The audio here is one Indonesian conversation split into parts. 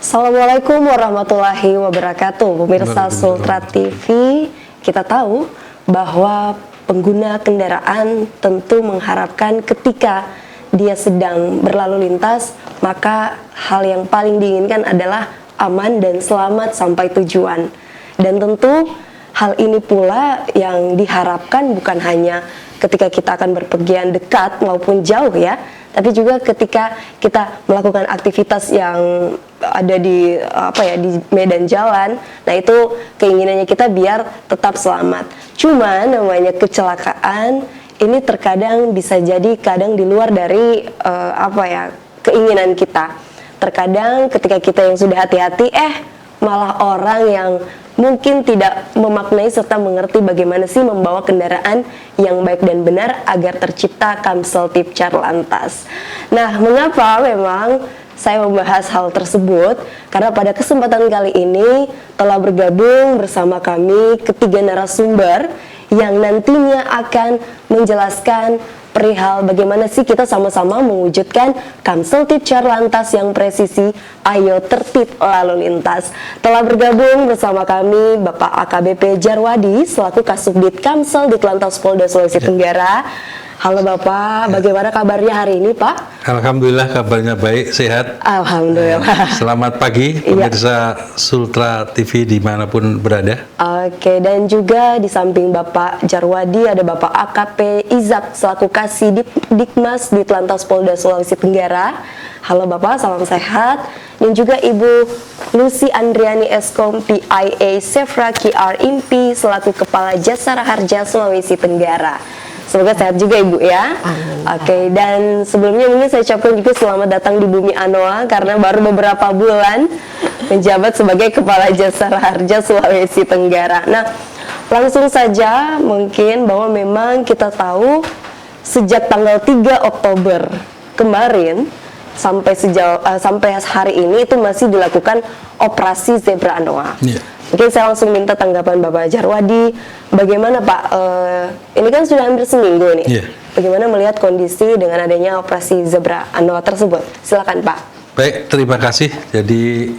Assalamualaikum warahmatullahi wabarakatuh. Pemirsa Sultra TV, kita tahu bahwa pengguna kendaraan tentu mengharapkan ketika dia sedang berlalu lintas, maka hal yang paling diinginkan adalah aman dan selamat sampai tujuan. Dan tentu hal ini pula yang diharapkan bukan hanya ketika kita akan berpergian dekat maupun jauh ya, tapi juga ketika kita melakukan aktivitas yang ada di di medan jalan. Nah, itu keinginannya kita biar tetap selamat. Cuma namanya kecelakaan ini terkadang bisa jadi kadang di luar dari keinginan kita. Terkadang ketika kita yang sudah hati-hati malah orang yang mungkin tidak memaknai serta mengerti bagaimana sih membawa kendaraan yang baik dan benar agar tercipta Kamseltip Carlantas. Nah, mengapa memang saya membahas hal tersebut? Karena pada kesempatan kali ini telah bergabung bersama kami ketiga narasumber yang nantinya akan menjelaskan perihal bagaimana sih kita sama-sama mewujudkan Kamseltip Carlantas yang presisi, ayo tertib lalu lintas. Telah bergabung bersama kami Bapak AKBP Jarwadi selaku Kasubdit Kamsel Ditlantas Polda Sulawesi Tenggara. Halo Bapak, bagaimana kabarnya hari ini Pak? Alhamdulillah kabarnya baik, sehat. Alhamdulillah. Selamat pagi pemirsa Sultra TV dimanapun berada. Oke, dan juga di samping Bapak Jarwadi ada Bapak AKP Izak selaku Kasdikmas Ditlantas Polda Sulawesi Tenggara. Halo Bapak, salam sehat. Dan juga Ibu Lucy Andriani Eskom PIA Sefra QR IMPI selaku Kepala Jasara Harja Sulawesi Tenggara. Semoga sehat juga Ibu ya. Oke, dan sebelumnya mungkin saya ucapkan juga selamat datang di Bumi Anoa karena baru beberapa bulan menjabat sebagai Kepala Jasara Harja Sulawesi Tenggara. Nah, langsung saja mungkin bahwa memang kita tahu sejak tanggal 3 Oktober kemarin sampai hari ini itu masih dilakukan operasi Zebra Anoa. Mungkin saya langsung minta tanggapan Bapak Jarwadi. Bagaimana Pak, ini kan sudah hampir seminggu nih. Bagaimana melihat kondisi dengan adanya operasi Zebra Anoa tersebut? Silakan Pak. Baik, terima kasih. Jadi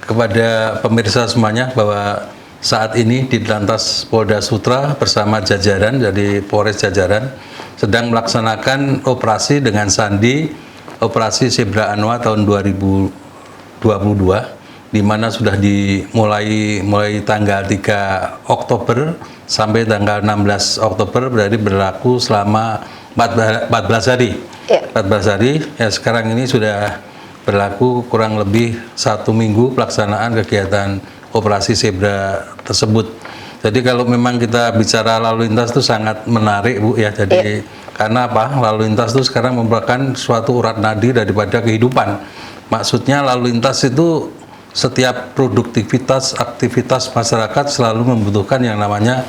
kepada pemirsa semuanya bahwa saat ini di Ditlantas Polda Sutra bersama jajaran, jadi Polres jajaran sedang melaksanakan operasi dengan sandi operasi Zebra Anoa tahun 2022. Di mana sudah dimulai tanggal 3 Oktober sampai tanggal 16 Oktober, berarti berlaku selama 14 hari. 14 hari, ya sekarang ini sudah berlaku kurang lebih 1 minggu pelaksanaan kegiatan operasi Zebra tersebut. Jadi kalau memang kita bicara lalu lintas itu sangat menarik Bu ya, jadi karena apa? Lalu lintas itu sekarang merupakan suatu urat nadi daripada kehidupan. Maksudnya lalu lintas itu setiap produktivitas, aktivitas masyarakat selalu membutuhkan yang namanya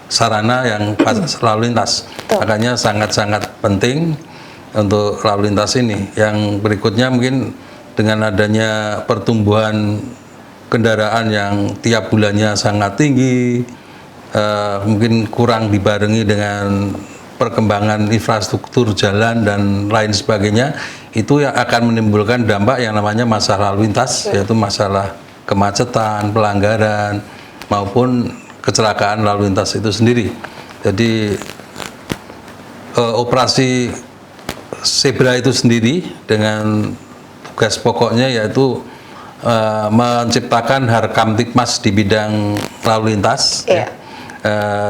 sarana yang lalu lintas. Makanya sangat-sangat penting untuk lalu lintas ini. Yang berikutnya mungkin dengan adanya pertumbuhan kendaraan yang tiap bulannya sangat tinggi, mungkin kurang dibarengi dengan perkembangan infrastruktur jalan dan lain sebagainya, itu yang akan menimbulkan dampak yang namanya masalah lalu lintas, yaitu masalah kemacetan, pelanggaran, maupun kecelakaan lalu lintas itu sendiri. Jadi operasi Zebra itu sendiri dengan tugas pokoknya yaitu menciptakan Harkamtipmas di bidang lalu lintas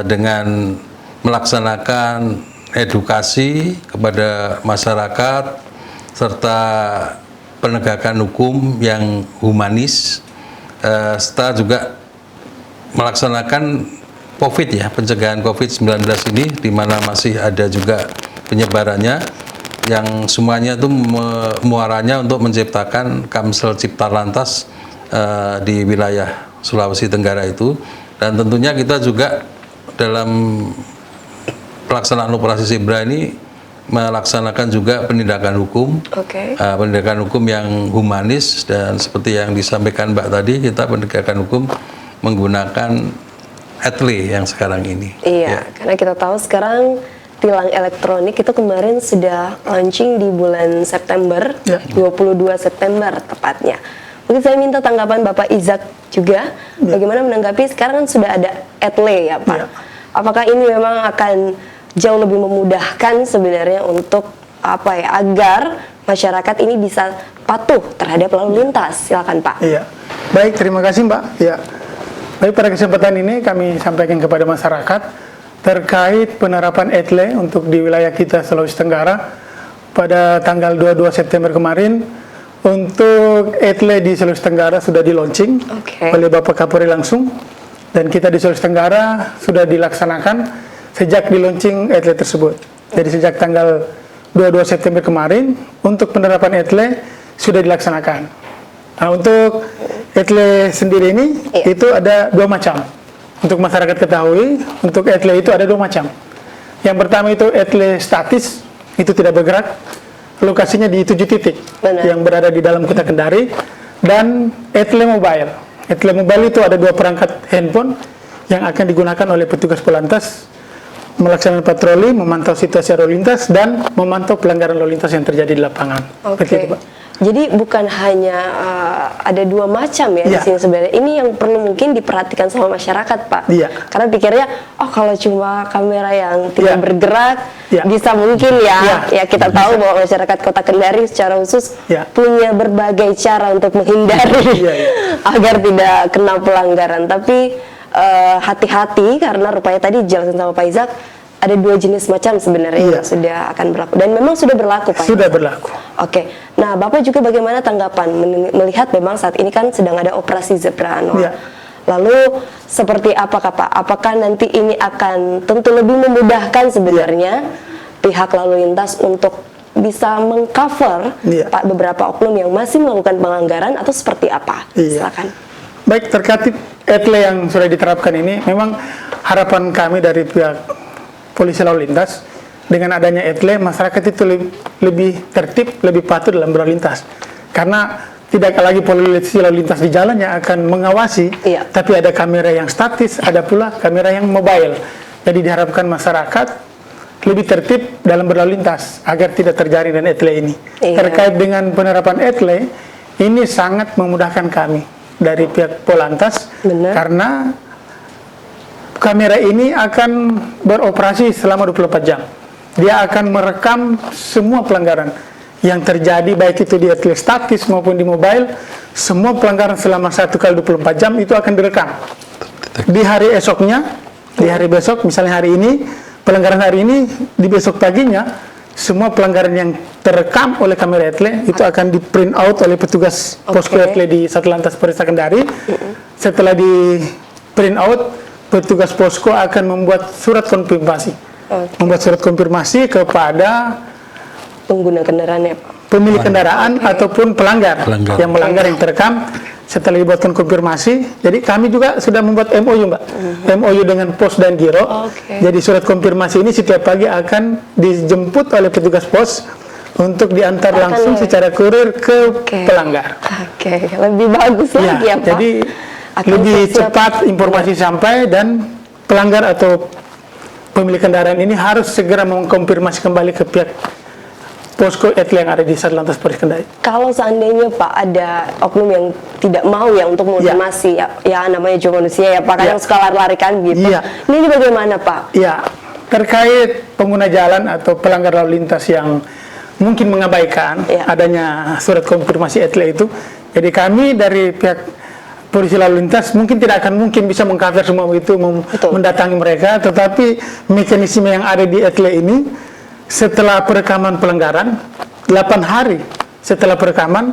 dengan melaksanakan edukasi kepada masyarakat serta penegakan hukum yang humanis, serta juga melaksanakan COVID ya, pencegahan COVID-19 ini, di mana masih ada juga penyebarannya, yang semuanya itu muaranya untuk menciptakan Kamseltip Carlantas di wilayah Sulawesi Tenggara itu. Dan tentunya kita juga dalam pelaksanaan operasi Zebra ini melaksanakan juga penindakan hukum, penindakan hukum yang humanis, dan seperti yang disampaikan Mbak tadi, kita penindakan hukum menggunakan etle yang sekarang ini. Karena kita tahu sekarang tilang elektronik itu kemarin sudah launching di bulan September, 22 September tepatnya. Mungkin saya minta tanggapan Bapak Izak juga, bagaimana menanggapi sekarang kan sudah ada etle ya Pak. Apakah ini memang akan jauh lebih memudahkan sebenarnya untuk agar masyarakat ini bisa patuh terhadap lalu lintas? Silakan Pak. Iya, baik, terima kasih Mbak. Ya, baik, pada kesempatan ini kami sampaikan kepada masyarakat terkait penerapan etle untuk di wilayah kita Sulawesi Tenggara pada tanggal 22 September kemarin. Untuk etle di Sulawesi Tenggara sudah di launching oleh Bapak Kapolri langsung, dan kita di Sulawesi Tenggara sudah dilaksanakan sejak di launching etle tersebut. Jadi sejak tanggal 22 September kemarin untuk penerapan etle sudah dilaksanakan. Nah, untuk etle sendiri ini itu ada 2 macam. Untuk masyarakat ketahui, untuk etle itu ada 2 macam. Yang pertama itu etle statis, itu tidak bergerak. Lokasinya di 7 titik yang berada di dalam kota Kendari, dan etle mobile. Etle mobile itu ada 2 perangkat handphone yang akan digunakan oleh petugas Polantas melaksanakan patroli, memantau situasi lalu lintas, dan memantau pelanggaran lalu lintas yang terjadi di lapangan. Itu, Pak. Jadi bukan hanya ada 2 macam ya di sini sebenarnya. Ini yang perlu mungkin diperhatikan sama masyarakat, Pak. Karena pikirnya, oh kalau cuma kamera yang tidak bergerak, bisa mungkin ya kita tahu bahwa masyarakat Kota Kendari secara khusus punya berbagai cara untuk menghindari agar tidak kena pelanggaran. Tapi hati-hati karena rupanya tadi dijelasin sama Pak Izak, ada 2 jenis macam sebenarnya yang sudah akan berlaku, dan memang sudah berlaku Pak. Sudah berlaku. Oke. Nah, Bapak juga bagaimana tanggapan melihat memang saat ini kan sedang ada operasi Zebra Noah. Lalu seperti apa Pak? Apakah nanti ini akan tentu lebih memudahkan sebenarnya pihak lalu lintas untuk bisa mengcover Pak beberapa oknum yang masih melakukan pelanggaran, atau seperti apa? Silakan. Baik, terkait etle yang sudah diterapkan ini, memang harapan kami dari pihak polisi lalu lintas, dengan adanya etle, masyarakat itu lebih tertib, lebih patuh dalam berlalu lintas. Karena tidak lagi polisi lalu lintas di jalan yang akan mengawasi, tapi ada kamera yang statis, ada pula kamera yang mobile. Jadi diharapkan masyarakat lebih tertib dalam berlalu lintas agar tidak terjadi dengan etle ini. Terkait dengan penerapan etle, ini sangat memudahkan kami dari pihak Polantas, karena kamera ini akan beroperasi selama 24 jam. Dia akan merekam semua pelanggaran yang terjadi, baik itu di etle statis maupun di mobile. Semua pelanggaran selama 1 kali 24 jam itu akan direkam. Di hari esoknya, di hari besok, misalnya hari ini, pelanggaran hari ini, di besok paginya, semua pelanggaran yang terekam oleh kamera etle itu akan di print out oleh petugas posko etle di Satlantas Polresta Kendari. Setelah di print out, petugas posko akan membuat surat konfirmasi, membuat surat konfirmasi kepada pengguna kendaraan, pemilik kendaraan ataupun pelanggar yang melanggar yang terekam. Setelah dibuatkan konfirmasi, jadi kami juga sudah membuat MOU, Mbak, MOU dengan Pos dan Giro. Jadi surat konfirmasi ini setiap pagi akan dijemput oleh petugas pos untuk diantar langsung secara kurir ke pelanggar. Lebih bagus lagi ya Pak. Jadi lebih cepat informasi sampai, dan pelanggar atau pemilik kendaraan ini harus segera mengkonfirmasi kembali ke pihak posko etle yang ada di Satlantas Polres Kendari. Kalau seandainya Pak ada oknum yang tidak mau untuk mengonfirmasi, ya namanya juga manusia ya Pak, kadang suka lari-larikan gitu. Ini bagaimana Pak? Terkait pengguna jalan atau pelanggar lalu lintas yang mungkin mengabaikan adanya surat konfirmasi etle itu, jadi kami dari pihak polisi lalu lintas mungkin tidak akan bisa mengcover semua itu, mendatangi mereka, tetapi mekanisme yang ada di etle ini, setelah perekaman pelanggaran, 8 hari setelah perekaman,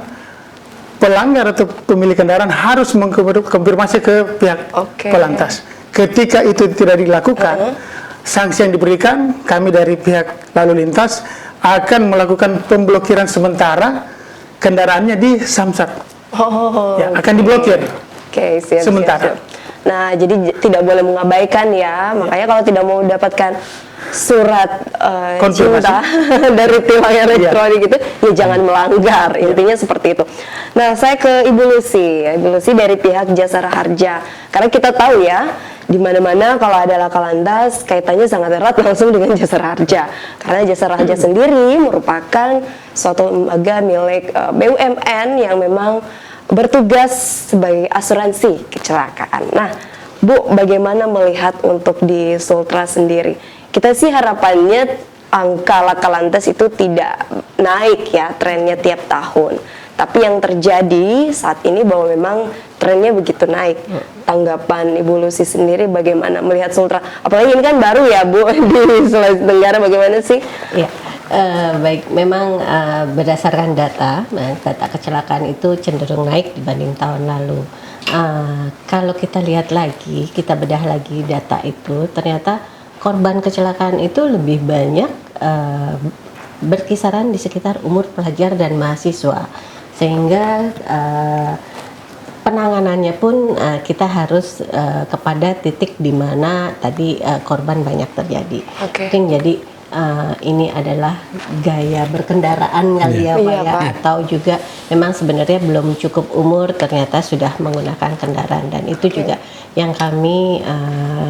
pelanggar atau pemilik kendaraan harus mengkonfirmasi ke pihak Polantas. Ketika itu tidak dilakukan, sanksi yang diberikan, kami dari pihak lalu lintas akan melakukan pemblokiran sementara kendaraannya di Samsat. Akan diblokir sementara. Nah, jadi tidak boleh mengabaikan ya. Makanya kalau tidak mau mendapatkan surat cinta dari tilang elektronik itu, ya jangan melanggar. Intinya seperti itu. Nah, saya ke Ibu Lucy. Ibu Lucy dari pihak Jasara Harja. Karena kita tahu ya, di mana-mana kalau ada laka lantas kaitannya sangat erat langsung dengan Jasara Harja, karena Jasara Harja sendiri merupakan suatu lembaga milik BUMN yang memang bertugas sebagai asuransi kecelakaan. Nah, Bu, bagaimana melihat untuk di Sultra sendiri? Kita sih harapannya angka laka lantas itu tidak naik ya trennya tiap tahun. Tapi yang terjadi saat ini bahwa memang trennya begitu naik. Tanggapan Ibu Lucy sendiri bagaimana melihat Sultra? Apalagi ini kan baru ya Bu di Sulawesi Tenggara, bagaimana sih? Ya, baik. Memang berdasarkan data kecelakaan itu cenderung naik dibanding tahun lalu. Kalau kita lihat lagi, kita bedah lagi data itu, ternyata korban kecelakaan itu lebih banyak berkisaran di sekitar umur pelajar dan mahasiswa. Sehingga penanganannya pun kita harus kepada titik di mana tadi korban banyak terjadi. Mungkin jadi ini adalah gaya berkendaraan kali ya Pak ya, atau juga memang sebenarnya belum cukup umur ternyata sudah menggunakan kendaraan, dan itu juga yang kami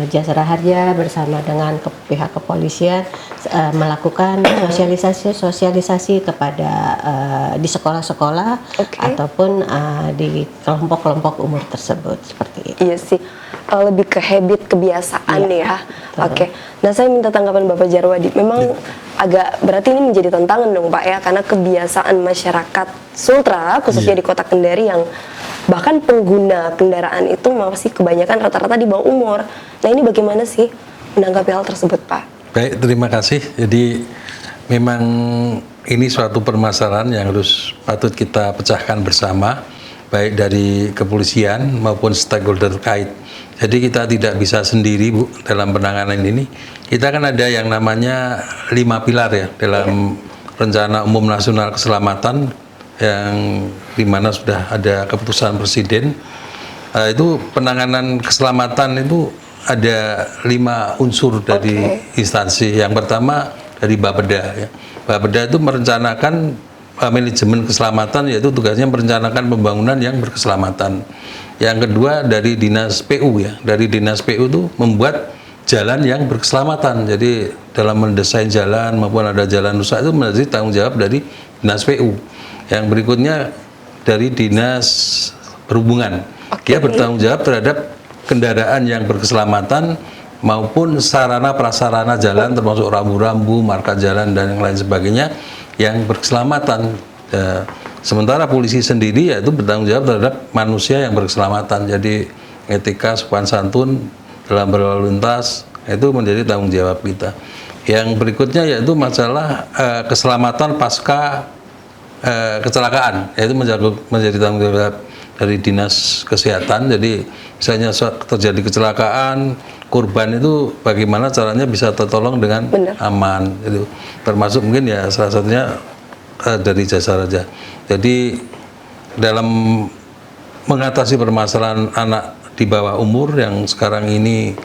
Jasara Harja bersama dengan pihak kepolisian melakukan sosialisasi kepada di sekolah-sekolah ataupun di kelompok-kelompok umur tersebut, seperti itu. Iya sih, lebih ke habit, kebiasaan ya. Oke. Nah, saya minta tanggapan Bapak Jarwadi. Memang agak berarti ini menjadi tantangan dong Pak ya, karena kebiasaan masyarakat Sultra khususnya di Kota Kendari yang bahkan pengguna kendaraan itu masih kebanyakan rata-rata di bawah umur. Nah, ini bagaimana sih menanggapi hal tersebut Pak? Baik, terima kasih. Jadi memang ini suatu permasalahan yang harus patut kita pecahkan bersama, baik dari kepolisian maupun stakeholder terkait. Jadi kita tidak bisa sendiri Bu dalam penanganan ini. Kita kan ada yang namanya 5 pilar ya dalam Rencana Umum Nasional Keselamatan yang dimana sudah ada keputusan Presiden. Itu penanganan keselamatan itu ada 5 unsur dari instansi. Yang pertama dari Bapeda ya. Bapeda itu merencanakan manajemen keselamatan, yaitu tugasnya merencanakan pembangunan yang berkeselamatan. Yang kedua dari Dinas PU ya. Dari Dinas PU itu membuat jalan yang berkeselamatan. Jadi dalam mendesain jalan maupun ada jalan rusak itu menjadi tanggung jawab dari Dinas PU. Yang berikutnya dari Dinas Perhubungan. Dia bertanggung jawab terhadap kendaraan yang berkeselamatan maupun sarana prasarana jalan termasuk rambu-rambu, marka jalan dan yang lain sebagainya yang berkeselamatan. Sementara polisi sendiri yaitu bertanggung jawab terhadap manusia yang berkeselamatan. Jadi etika, sopan santun dalam berlalu lintas itu menjadi tanggung jawab kita. Yang berikutnya yaitu masalah keselamatan pasca kecelakaan, yaitu menjadi tanggung jawab dari Dinas Kesehatan. Jadi misalnya terjadi kecelakaan, korban itu bagaimana caranya bisa tertolong dengan aman. Itu termasuk mungkin ya salah satunya dari Jasara Harja. Jadi dalam mengatasi permasalahan anak di bawah umur yang sekarang ini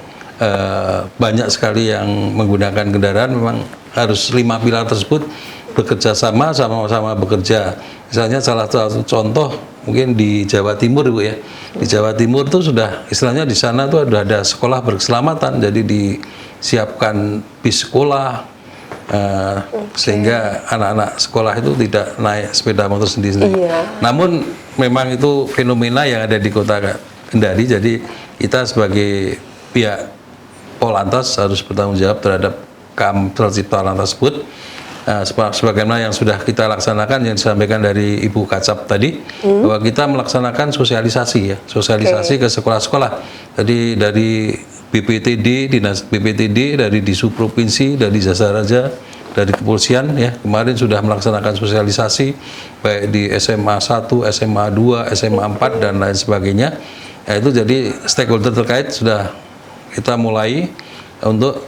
banyak sekali yang menggunakan kendaraan, memang harus 5 pilar tersebut bekerja sama-sama bekerja. Misalnya salah satu contoh mungkin di Jawa Timur Bu ya. Di Jawa Timur itu sudah istilahnya di sana tuh ada sekolah berkeselamatan, jadi disiapkan bis sekolah sehingga anak-anak sekolah itu tidak naik sepeda motor sendiri. Namun memang itu fenomena yang ada di Kota Kendari, jadi kita sebagai pihak Polantas harus bertanggung jawab terhadap tercipta lantas tersebut. Sebagaimana yang sudah kita laksanakan yang disampaikan dari Ibu Kacap tadi, bahwa kita melaksanakan sosialisasi ya, ke sekolah-sekolah. Jadi dari BPTD, Dinas BPTD, dari Disub Provinsi, dari Jasara Harja, dari kepolisian ya, kemarin sudah melaksanakan sosialisasi baik di SMA 1, SMA 2, SMA 4 dan lain sebagainya. Ya, itu jadi stakeholder terkait sudah kita mulai untuk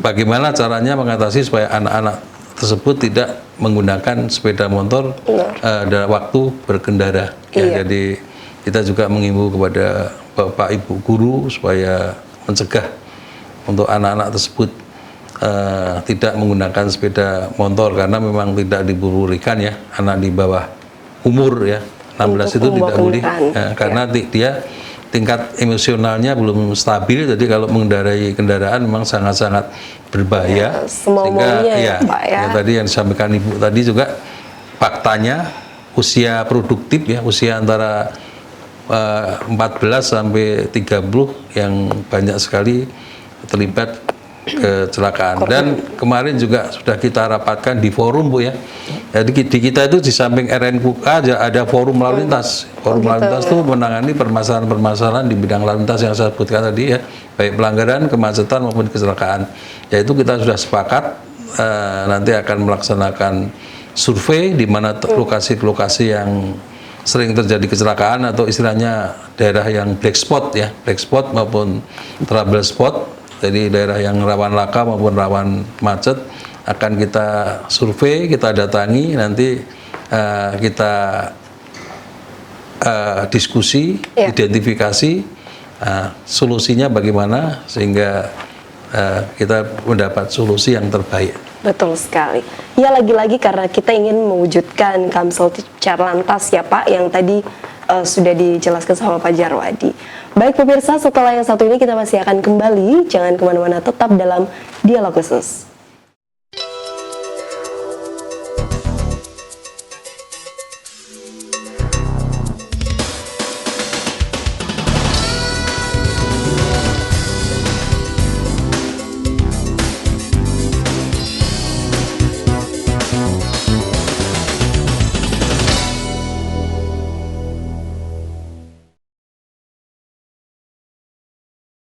bagaimana caranya mengatasi supaya anak-anak tersebut tidak menggunakan sepeda motor dalam waktu berkendara. Ya, jadi kita juga mengimbau kepada Bapak Ibu guru supaya mencegah untuk anak-anak tersebut tidak menggunakan sepeda motor, karena memang tidak diperbolehkan ya anak di bawah umur ya 16 itu tidak boleh karena dia tingkat emosionalnya belum stabil, jadi kalau mengendarai kendaraan memang sangat-sangat berbahaya. Semau-maunya ya, Pak, ya. Tadi yang disampaikan Ibu tadi juga faktanya usia produktif ya, usia antara 14 sampai 30 yang banyak sekali terlibat kecelakaan. Dan kemarin juga sudah kita rapatkan di forum, Bu ya. Jadi di kita itu di samping RNQK ada forum lalu lintas. Forum lalu lintas itu menangani permasalahan-permasalahan di bidang lalu lintas yang saya sebutkan tadi ya, baik pelanggaran, kemacetan maupun kecelakaan. Yaitu kita sudah sepakat nanti akan melaksanakan survei di mana lokasi-lokasi yang sering terjadi kecelakaan atau istilahnya daerah yang black spot ya, black spot maupun trouble spot. Jadi daerah yang rawan laka maupun rawan macet akan kita survei, kita datangi, nanti kita diskusi, identifikasi solusinya bagaimana sehingga kita mendapat solusi yang terbaik. Betul sekali. Ya, lagi-lagi karena kita ingin mewujudkan Kamsel Carlantas ya Pak, yang tadi sudah dijelaskan sama Pak Jarwadi. Baik pemirsa, setelah yang satu ini kita masih akan kembali. Jangan kemana-mana, tetap dalam Dialog Khusus.